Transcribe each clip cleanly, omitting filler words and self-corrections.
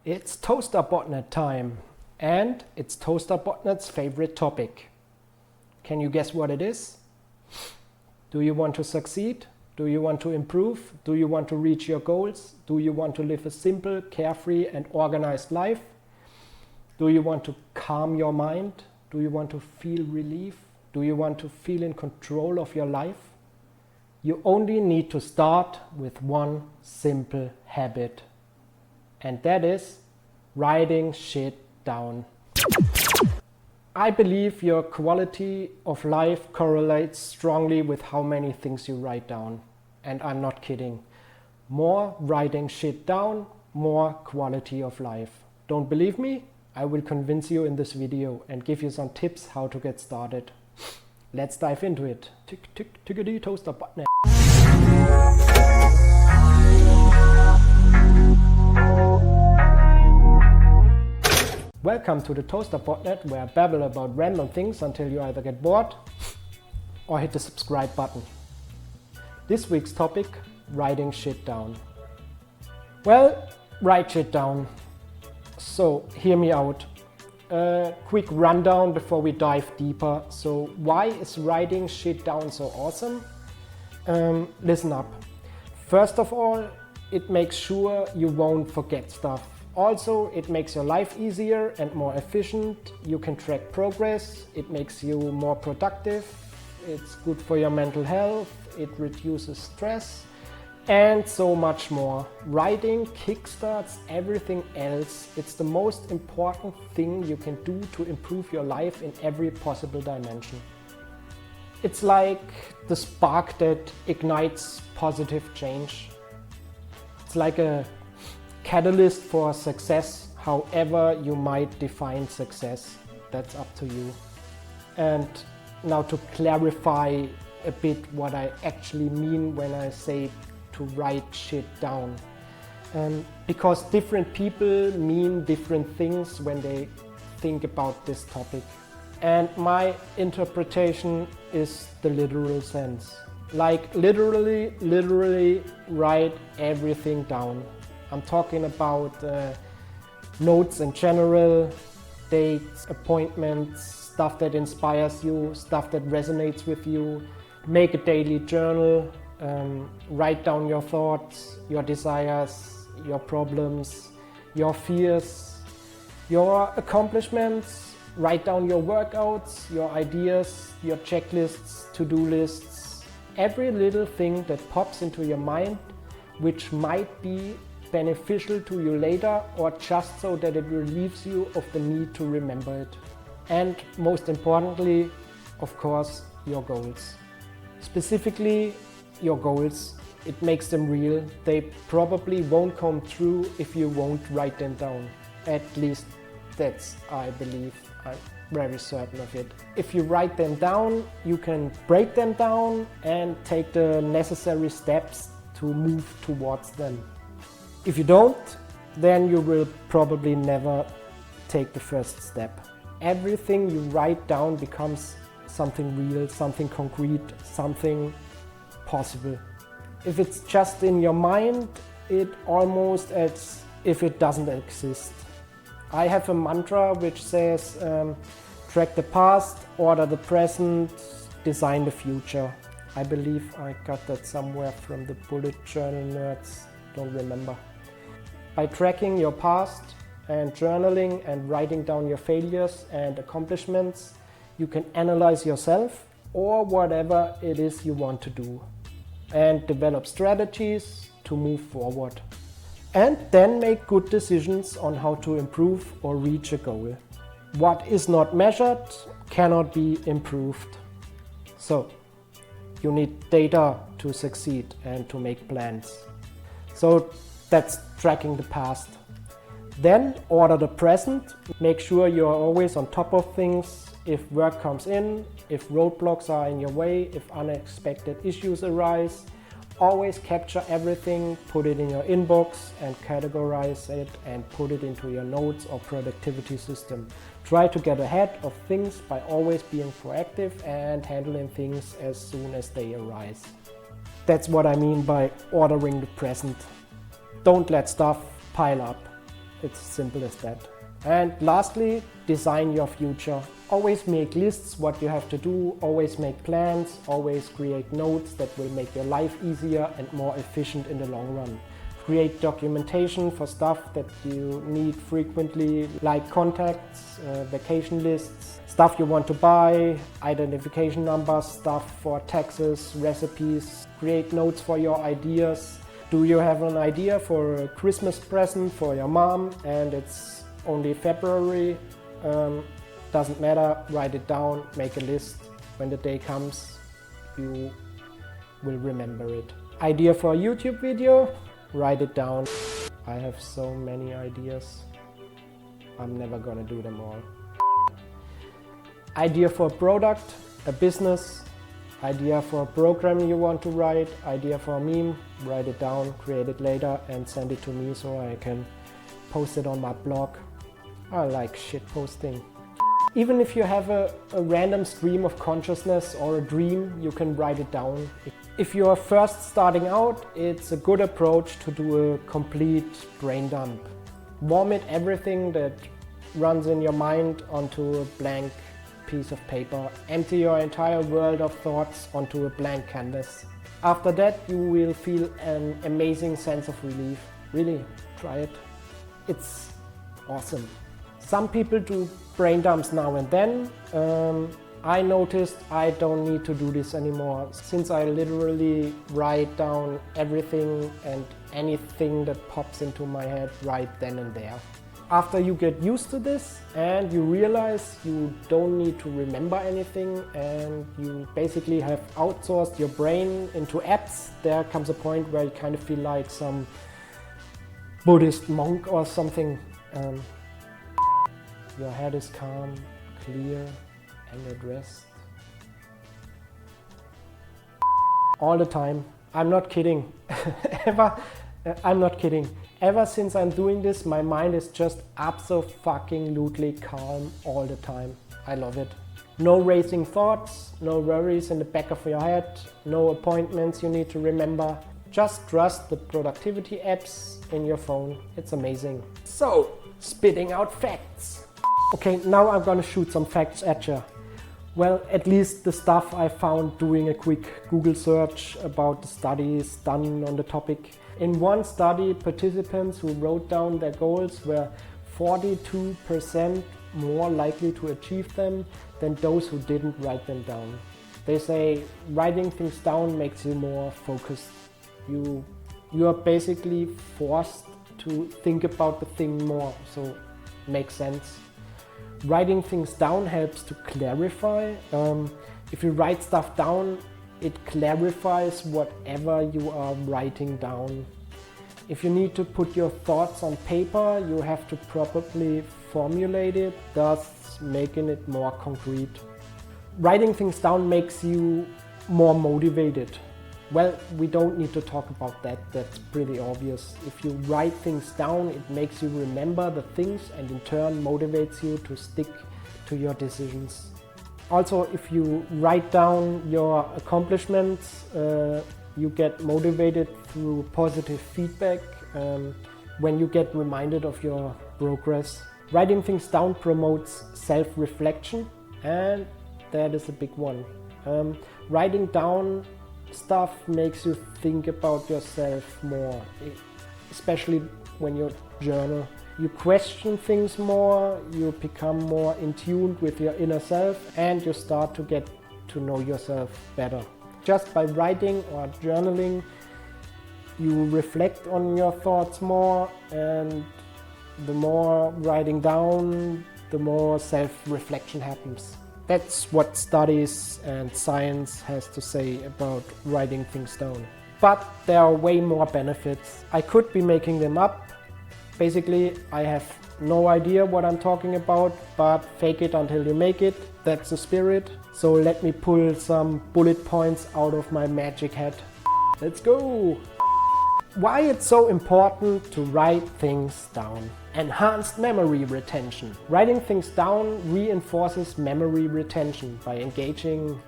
It's Toaster Botnet time, and it's Toaster Botnet's favorite topic. Can you guess what it is? Do you want to succeed? Do you want to improve? Do you want to reach your goals? Do you want to live a simple, carefree and organized life? Do you want to calm your mind? Do you want to feel relief? Do you want to feel in control of your life? You only need to start with one simple habit. And that is writing shit down. I believe your quality of life correlates strongly with how many things you write down. And I'm not kidding. More writing shit down, more quality of life. Don't believe me? I will convince you in this video and give you some tips how to get started. Let's dive into it. Tick, tick, tickety, Toaster Botnet. Welcome to the Toaster Botnet, where I babble about random things until you either get bored or hit the subscribe button. This week's topic, writing shit down. Well, write shit down. So, hear me out. A quick rundown before we dive deeper. So, why is writing shit down so awesome? Listen up. First of all, it makes sure you won't forget stuff. Also, it makes your life easier and more efficient. You can track progress. It makes you more productive. It's good for your mental health. It reduces stress and so much more. Writing kickstarts everything else. It's the most important thing you can do to improve your life in every possible dimension. It's like the spark that ignites positive change. It's like a catalyst for success, however you might define success. That's up to you. And now to clarify a bit what I actually mean when I say to write shit down. Because different people mean different things when they think about this topic. And my interpretation is the literal sense. Like literally write everything down. I'm talking about notes in general, dates, appointments, stuff that inspires you, stuff that resonates with you. Make a daily journal, write down your thoughts, your desires, your problems, your fears, your accomplishments. Write down your workouts, your ideas, your checklists, to-do lists. Every little thing that pops into your mind which might be beneficial to you later, or just so that it relieves you of the need to remember it. And most importantly, of course, your goals. Specifically, your goals. It makes them real. They probably won't come true if you won't write them down. At least that's, I believe. I'm very certain of it. If you write them down, you can break them down and take the necessary steps to move towards them. If you don't, then you will probably never take the first step. Everything you write down becomes something real, something concrete, something possible. If it's just in your mind, it almost as if it doesn't exist. I have a mantra which says, track the past, order the present, design the future. I believe I got that somewhere from the bullet journal nerds, don't remember. By tracking your past and journaling and writing down your failures and accomplishments, you can analyze yourself or whatever it is you want to do and develop strategies to move forward. And then make good decisions on how to improve or reach a goal. What is not measured cannot be improved. So, you need data to succeed and to make plans. So that's tracking the past. Then order the present. Make sure you're always on top of things. If work comes in, if roadblocks are in your way, if unexpected issues arise, always capture everything, put it in your inbox and categorize it and put it into your notes or productivity system. Try to get ahead of things by always being proactive and handling things as soon as they arise. That's what I mean by ordering the present. Don't let stuff pile up. It's simple as that. And lastly, design your future. Always make lists what you have to do, always make plans, always create notes that will make your life easier and more efficient in the long run. Create documentation for stuff that you need frequently, like contacts, vacation lists, stuff you want to buy, identification numbers, stuff for taxes, recipes. Create notes for your ideas. Do you have an idea for a Christmas present for your mom and it's only February? Doesn't matter, write it down, make a list. When the day comes, you will remember it. Idea for a YouTube video? Write it down. I have so many ideas. I'm never gonna do them all. Idea for a product, a business, idea for a program you want to write, idea for a meme, write it down, create it later and send it to me so I can post it on my blog. I like shit posting. Even if you have a random stream of consciousness or a dream, you can write it down. If you are first starting out, it's a good approach to do a complete brain dump. Vomit everything that runs in your mind onto a blank piece of paper. Empty your entire world of thoughts onto a blank canvas. After that, you will feel an amazing sense of relief. Really, try it. It's awesome. Some people do brain dumps now and then. I noticed I don't need to do this anymore since I literally write down everything and anything that pops into my head right then and there. After you get used to this and you realize you don't need to remember anything and you basically have outsourced your brain into apps, there comes a point where you kind of feel like some Buddhist monk or something. Your head is calm, clear, and at rest. All the time. I'm not kidding. I'm not kidding. Ever since I'm doing this, my mind is just abso-fucking-lutely calm all the time. I love it. No racing thoughts, no worries in the back of your head, no appointments you need to remember. Just trust the productivity apps in your phone. It's amazing. So, spitting out facts. Okay, now I'm gonna shoot some facts at you. Well, at least the stuff I found doing a quick Google search about the studies done on the topic. In one study, participants who wrote down their goals were 42% more likely to achieve them than those who didn't write them down. They say writing things down makes you more focused. You are basically forced to think about the thing more, so makes sense. Writing things down helps to clarify. If you write stuff down, it clarifies whatever you are writing down. If you need to put your thoughts on paper, you have to properly formulate it, thus making it more concrete. Writing things down makes you more motivated. Well, we don't need to talk about that, that's pretty obvious. If you write things down, it makes you remember the things and in turn motivates you to stick to your decisions. Also, if you write down your accomplishments, you get motivated through positive feedback when you get reminded of your progress. Writing things down promotes self-reflection, and that is a big one. Writing down stuff makes you think about yourself more, especially when you journal. You question things more, you become more in tune with your inner self, and you start to get to know yourself better. Just by writing or journaling, you reflect on your thoughts more, and the more writing down, the more self-reflection happens. That's what studies and science has to say about writing things down. But there are way more benefits. I could be making them up. Basically, I have no idea what I'm talking about, but fake it until you make it. That's the spirit. So let me pull some bullet points out of my magic hat. Let's go! Why it's so important to write things down. Enhanced memory retention. Writing things down reinforces memory retention by engaging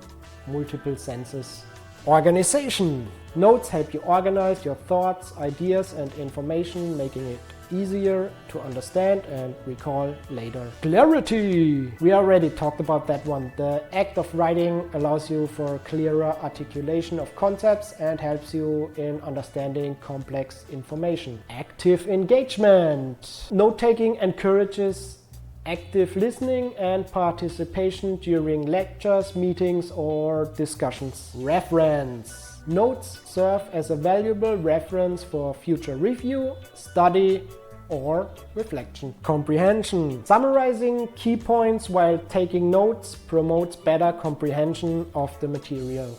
multiple senses. Organization. Notes help you organize your thoughts, ideas, and information, making it easier to understand and recall later. Clarity! We already talked about that one. The act of writing allows you for clearer articulation of concepts and helps you in understanding complex information. Active engagement. Note-taking encourages active listening and participation during lectures, meetings, or discussions. Reference. Notes serve as a valuable reference for future review, study, or reflection. Comprehension. Summarizing key points while taking notes promotes better comprehension of the material.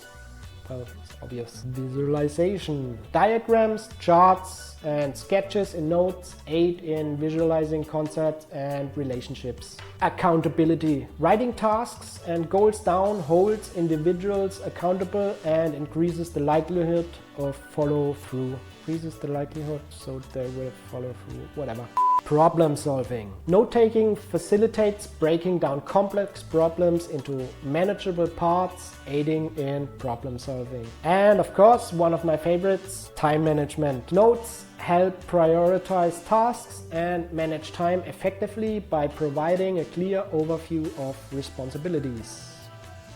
Well, it's obvious. Visualization. Diagrams, charts, and sketches in notes aid in visualizing concepts and relationships. Accountability. Writing tasks and goals down holds individuals accountable and increases the likelihood of follow through. Increases the likelihood so they will follow through, whatever. Problem solving. Note-taking facilitates breaking down complex problems into manageable parts, aiding in problem solving. And of course, one of my favorites, time management. Notes help prioritize tasks and manage time effectively by providing a clear overview of responsibilities.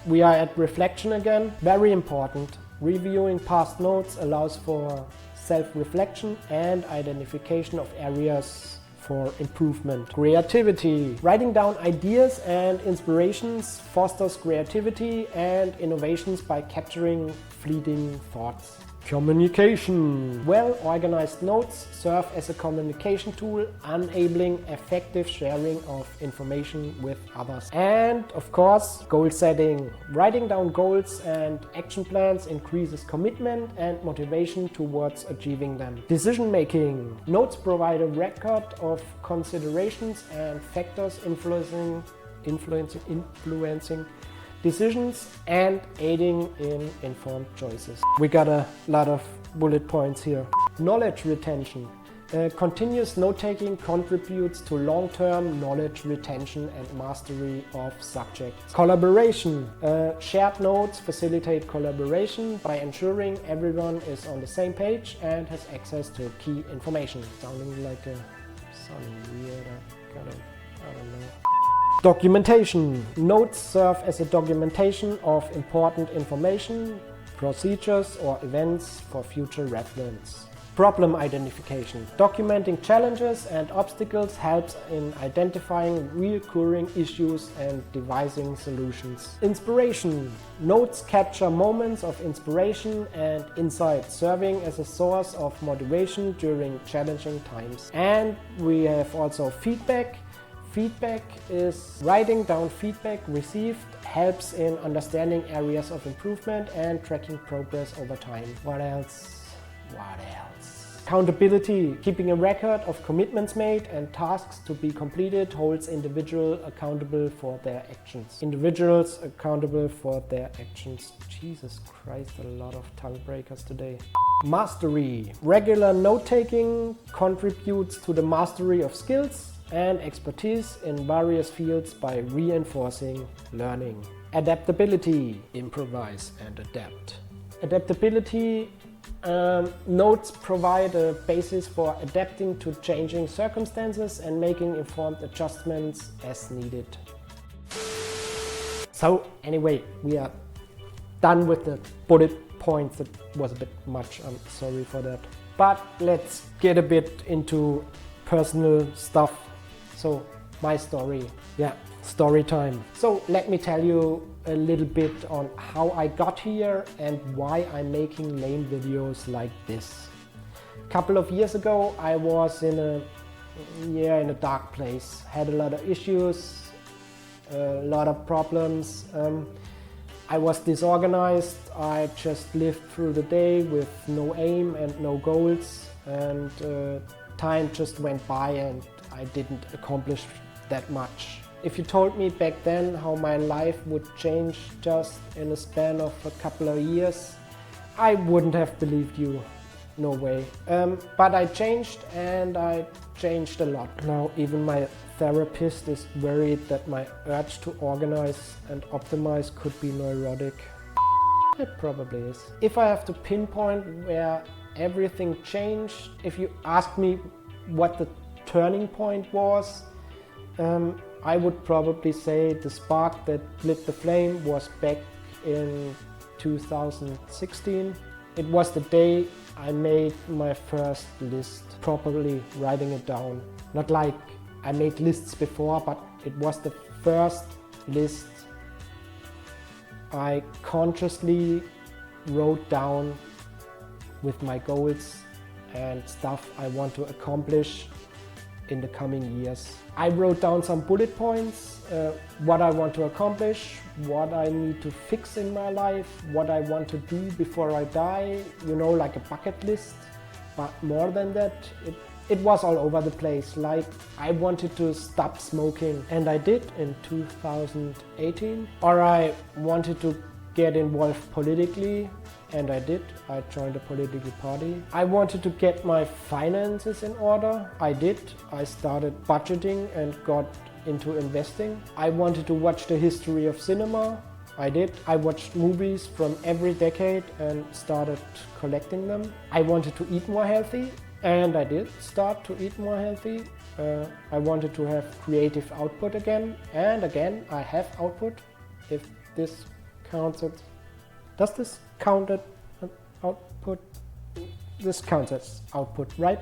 We are at reflection again. Very important. Reviewing past notes allows for self-reflection and identification of areas for improvement. Creativity. Writing down ideas and inspirations fosters creativity and innovations by capturing fleeting thoughts. Communication. Well-organized notes serve as a communication tool, enabling effective sharing of information with others. And of course, goal setting. Writing down goals and action plans increases commitment and motivation towards achieving them. Decision making. Notes provide a record of considerations and factors influencing decisions and aiding in informed choices. We got a lot of bullet points here. Knowledge retention. Continuous note-taking contributes to long-term knowledge retention and mastery of subjects. Collaboration. Shared notes facilitate collaboration by ensuring everyone is on the same page and has access to key information. Sounding weird. I don't know. Documentation. Notes serve as a documentation of important information, procedures, or events for future reference. Problem identification. Documenting challenges and obstacles helps in identifying recurring issues and devising solutions. Inspiration. Notes capture moments of inspiration and insight, serving as a source of motivation during challenging times. And we have also feedback. Feedback is writing down feedback received helps in understanding areas of improvement and tracking progress over time. What else? Accountability. Keeping a record of commitments made and tasks to be completed holds individuals accountable for their actions. Individuals accountable for their actions. Jesus Christ, a lot of tongue breakers today. Mastery. Regular note-taking contributes to the mastery of skills and expertise in various fields by reinforcing learning. Adaptability. Improvise and adapt. Adaptability. Notes provide a basis for adapting to changing circumstances and making informed adjustments as needed. So anyway, we are done with the bullet points. That was a bit much, I'm sorry for that. But let's get a bit into personal stuff. So my story, story time. So let me tell you a little bit on how I got here and why I'm making lame videos like this. A couple of years ago I was in a dark place, had a lot of issues, a lot of problems. I was disorganized, I just lived through the day with no aim and no goals, and time just went by and I didn't accomplish that much. If you told me back then how my life would change just in a span of a couple of years, I wouldn't have believed you. No way. But I changed, and I changed a lot. Now even my therapist is worried that my urge to organize and optimize could be neurotic. It probably is. If I have to pinpoint where everything changed, if you ask me what the turning point was, I would probably say the spark that lit the flame was back in 2016. It was the day I made my first list, properly writing it down. Not like I made lists before, but it was the first list I consciously wrote down with my goals and stuff I want to accomplish in the coming years. I wrote down some bullet points, what I want to accomplish, what I need to fix in my life, what I want to do before I die, you know, like a bucket list. But more than that, it was all over the place. Like, I wanted to stop smoking, and I did in 2018. Or I wanted to get involved politically, and I did. I joined a political party. I wanted to get my finances in order. I did. I started budgeting and got into investing. I wanted to watch the history of cinema. I did. I watched movies from every decade and started collecting them. I wanted to eat more healthy, and I did start to eat more healthy. I wanted to have creative output again, and again I have output. If this counts it. Does this count as output? This counts as output, right?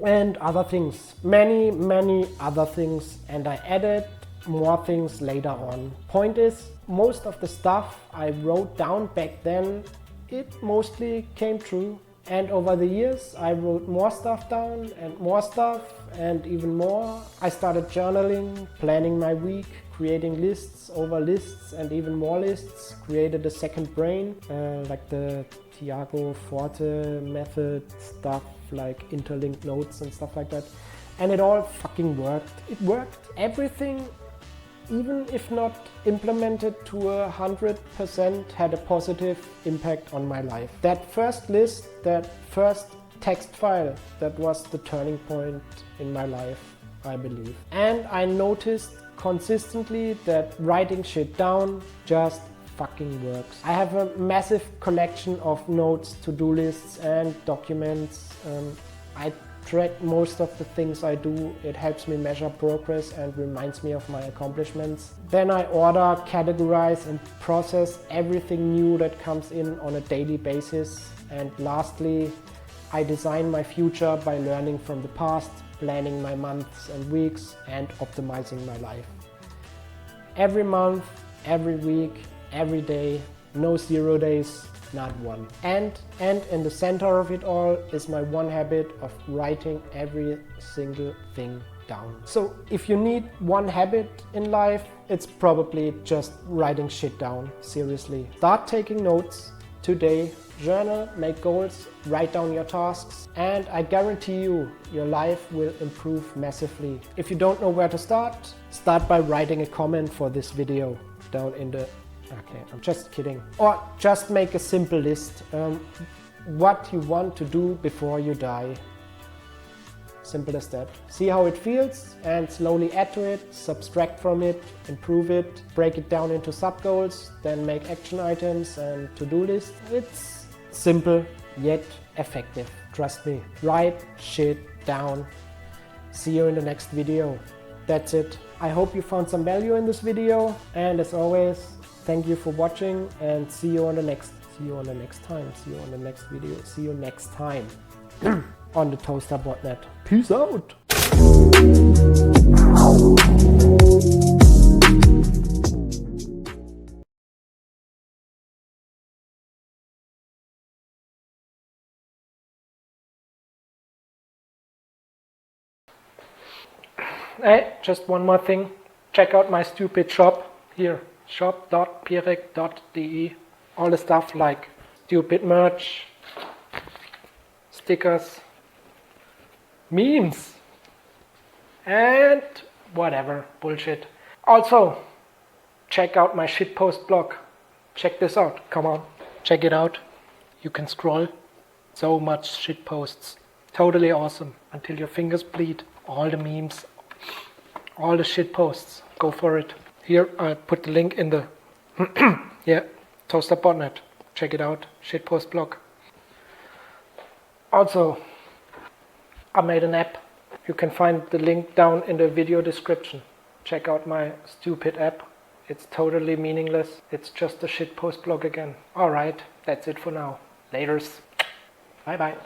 And other things, many other things, and I added more things later on. Point is, most of the stuff I wrote down back then, it mostly came true. And over the years, I wrote more stuff down and more stuff and even more. I started journaling, planning my week, creating lists over lists and even more lists. Created a second brain, like the Tiago Forte method stuff, like interlinked notes and stuff like that. And it all fucking worked. It worked. Everything, even if not implemented to 100%, had a positive impact on my life. That first list, that first text file, that was the turning point in my life, I believe. And I noticed consistently that writing shit down just fucking works. I have a massive collection of notes, to-do lists and documents. I track most of the things I do. It helps me measure progress and reminds me of my accomplishments. Then I order, categorize and process everything new that comes in on a daily basis. And lastly, I design my future by learning from the past, planning my months and weeks, and optimizing my life. Every month, every week, every day, no 0 days, not one. And in the center of it all is my one habit of writing every single thing down. So if you need one habit in life, it's probably just writing shit down, seriously. Start taking notes today, journal, make goals, write down your tasks, and I guarantee you, your life will improve massively. If you don't know where to start by writing a comment for this video down in the Okay, I'm just kidding. Or just make a simple list. What you want to do before you die. Simple as that. See how it feels and slowly add to it, subtract from it, improve it, break it down into sub-goals, then make action items and to-do lists. It's simple yet effective. Trust me. Write shit down. See you in the next video. That's it. I hope you found some value in this video, and as always, thank you for watching and see you on the next time. See you on the next video. See you next time on the Toaster.net. Peace out. Hey, just one more thing. Check out my stupid shop here. shop.pierek.de. All the stuff like stupid merch, stickers, memes, and whatever bullshit. Also, check out my shitpost blog. Check this out. Come on, check it out. You can scroll. So much shitposts. Totally awesome. Until your fingers bleed. All the memes, all the shitposts. Go for it. Here, I put the link in the, yeah, Toaster.net. Check it out, shitpost blog. Also, I made an app You can find the link down in the video description. Check out my stupid app. It's totally meaningless. It's just a shitpost blog again. Alright, that's it for now. Laters. Bye bye.